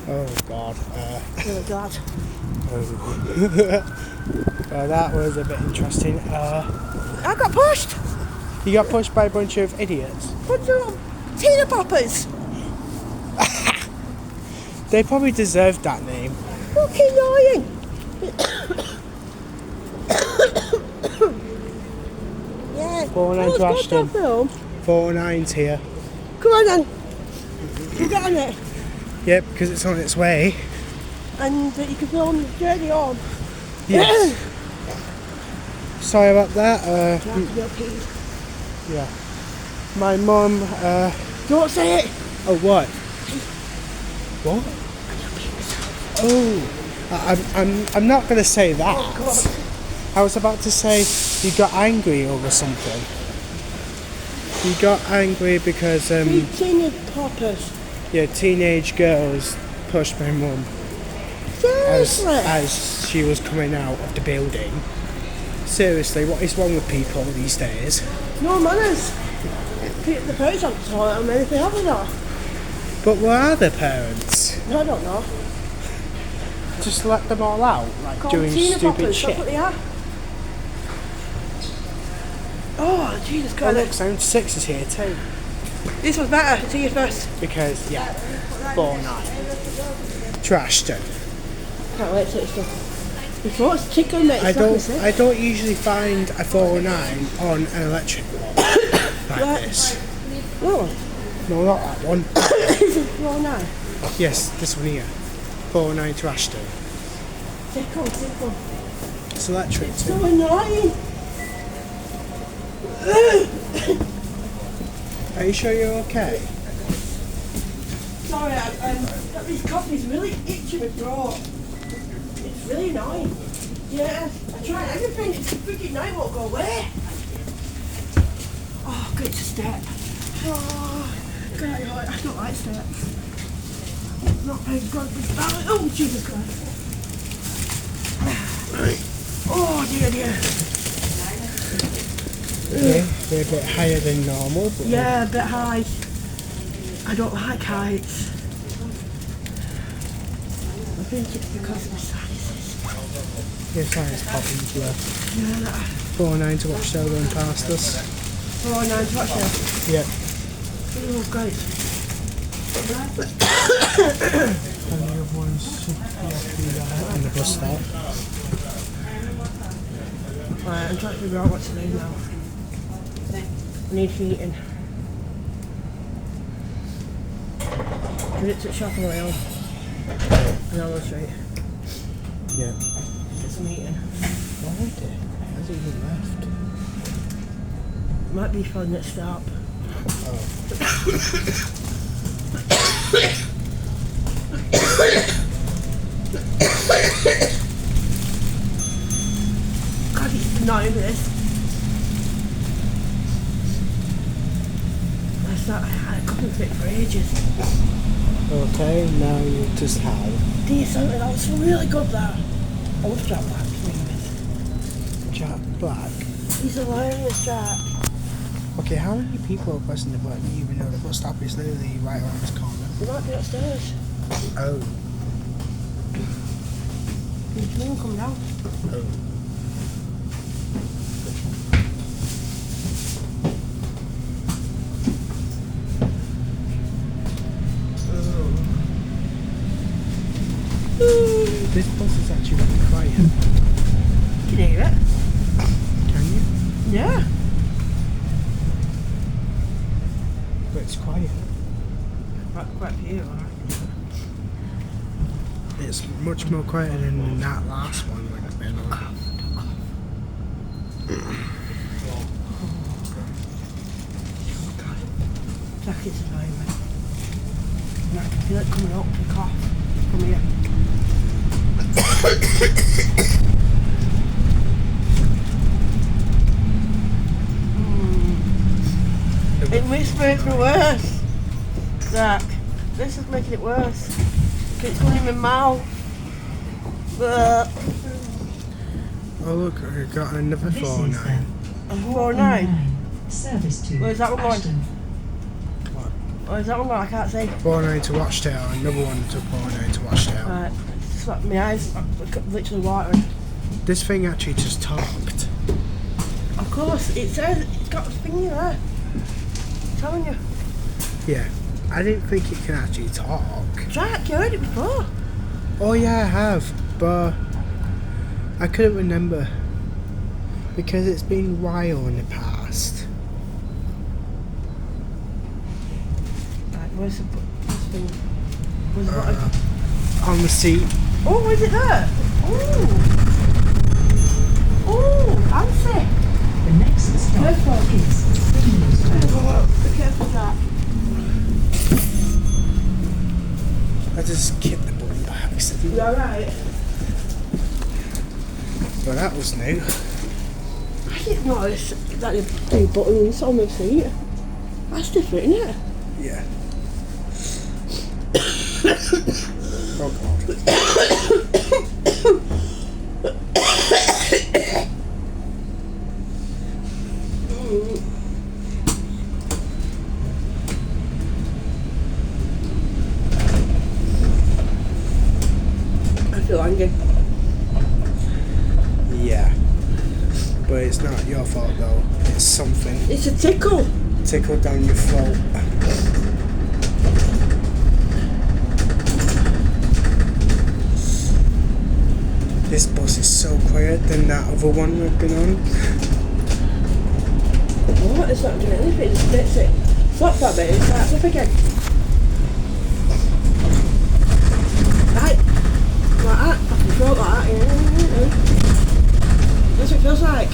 Oh God. Oh God. Well, that was a bit interesting. I got pushed. You got pushed by a bunch of idiots. Bunch of Tina Poppers. They probably deserved that name. Fucking annoying. Yeah. 409 to Ashton. Film. 409's here. Come on then. We'll get on it. Yep, because it's on its way. And you can film the journey on. Yes. Sorry about that. You have to go pee. Yeah. My mum. Don't say it. Oh, what? What? Oh, I'm not going to say that. Oh, I was about to say you got angry over something. You got angry because Tina Poppers. yeah, teenage girls pushed my mum Seriously. as she was coming out of the building. Seriously, what is wrong with people these days? No manners. Keep the parents on the toilet and anything haven't they? But where are their parents? I don't know. Just let them all out, like Called doing Tina stupid Poppers, shit. that's what they are. Oh, Jesus Oh Christ. look, Sound 6 is here too. This was better. See you first. Because, yeah, 4-9. Trashton. Can't wait to see stuff. Before it's chicken, mate. I don't usually find a 409 on an electric one like this. Oh, No, not that one. this is 409. Yes, this one here. 409 to Ashton. Tickle. It's electric So too. annoying. Are you sure you're okay? Sorry, this coffee's really itchy my throat. It's really annoying. Yeah, I tried everything. It's freaking night won't go away. Oh, good to step. Oh, God, I don't like steps. Not very good with balance. Oh, Jesus Christ. Oh, dear. Yeah, they're a bit higher than normal. But Yeah, a bit high. I don't like heights. I think it's because of my sinuses. Your size problems, yeah. Yeah. 409 to watch show going past us. 409 to watch now. Yep. Oh, great. And the other one's in the bus stop. Right, I'm trying to figure out what to do now. I need heating. Give it to the shop on the way home. And on the street. Yeah. Get some heating. Why did it? Has it even left? Might be for the next stop. Oh. God, it's annoying this. I couldn't fit for ages. Okay, now you just have Decent, that was really good there. I love Jack Black to begin with. Jack Black. He's hilarious, Jack. Okay, how many people are pressing the button even though the bus stop is literally right around this corner? He might be upstairs. Oh. Can you him come down? Oh. This bus is actually really quiet. Can you hear it? Can you? Yeah. But it's quiet. Quite here, alright. It's much more quieter than that last one when I've been on. Jack is annoying me. I can feel it coming up, the cough from here. It makes me worse. Zach, this is making it worse. It's going in my mouth. Oh look, I got another This is 409. A 409. Service to Where's that one going? Ashton. What? Oh, is that one gone? I can't see. 409 to Watchdale, another one to 409 to Watchdale. Right. My eyes are literally watering. This thing actually just talked. Of course, it says it's got a thing there. I'm telling you. Yeah, I didn't think it can actually talk. Jack, you heard it before. Oh yeah, I have, but I couldn't remember because it's been a while in the past. Right, where's the thing? Where's the button? On the seat. Oh, is it there? Oh. Oh, fancy. The next stop is Sydney. Oh, be careful, Jack. I just kicked the button by accident. You alright? But that was new. I didn't notice that the two buttons on the seat. That's different, isn't it? Yeah. Oh god. I feel angry. Yeah. But it's not your fault though. It's something. It's a tickle. Tickle down your throat. This bus is so quiet than that other one we've been on. What? It's not doing anything. It's it. Stop that bit. It starts up again. Right. Like that. I can throw it like that. That's what it feels like.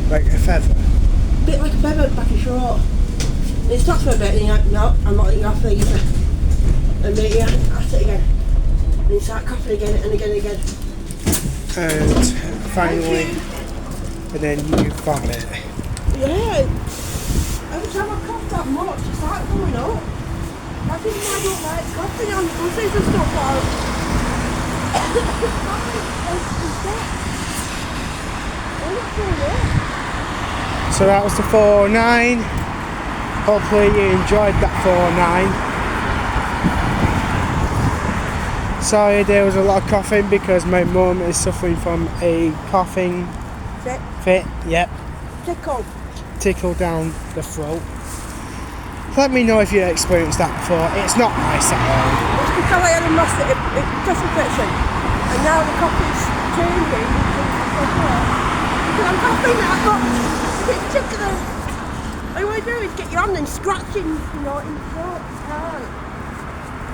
Like a feather. A bit like a feather back in short. It stops for a bit and you're like, no, I'm not letting you off there either. And then you at it again. And you start coughing again and again and again. And finally, and then you vomit. Yeah. Every time I cough that much, it starts going up. That's even why I don't like coughing on buses and stuff like So that was the 409. Hopefully you enjoyed that 409. Sorry there was a lot of coughing because my mum is suffering from a coughing fit. Yep. Tickle down the throat. Let me know if you experienced that before. It's not nice at all. It's because I had a massive infection and now the coffee's changing. Because I'm coughing that much. It's tickling. All you want to do is get your hand and scratching, you know, in the throat. You can't.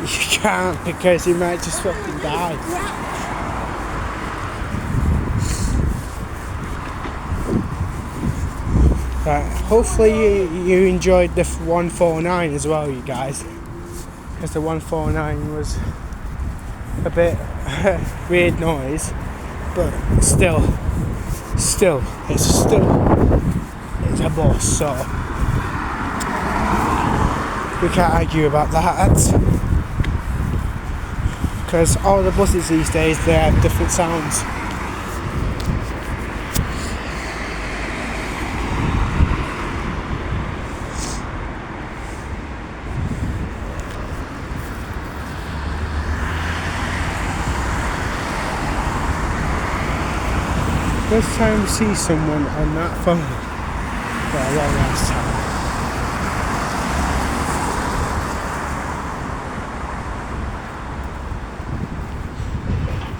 You can't because you might just fucking die. Right, hopefully you enjoyed the 149 as well, you guys. Because the 149 was a bit weird noise. But still, it's a bus, so we can't argue about that. Because all the buses these days, they have different sounds. First time to see someone on that phone for a long ass time.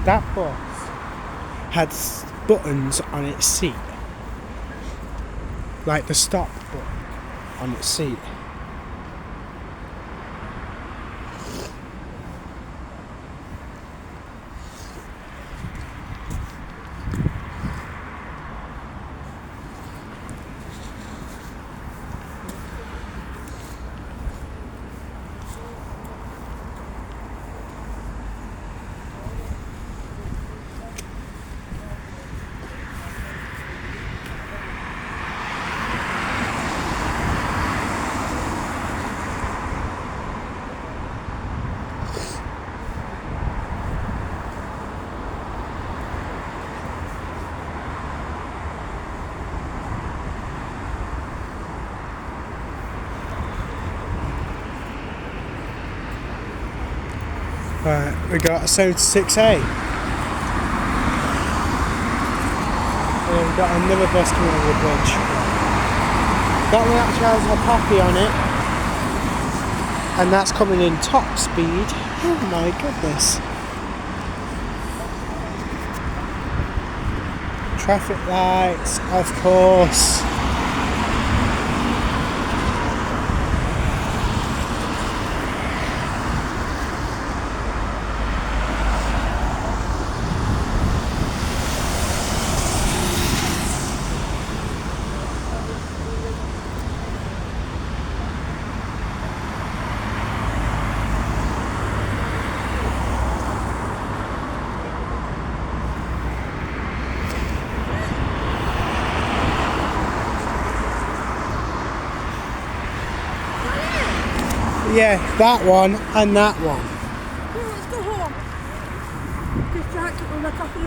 That bus had buttons on its seat, like the stop button on its seat. Right, we got a 76A. And we've got another bus coming over the bridge. That one actually has a coffee on it. And that's coming in top speed. Oh my goodness. Traffic lights, of course. Yeah, that one and that one. Let's go home. Just try to look after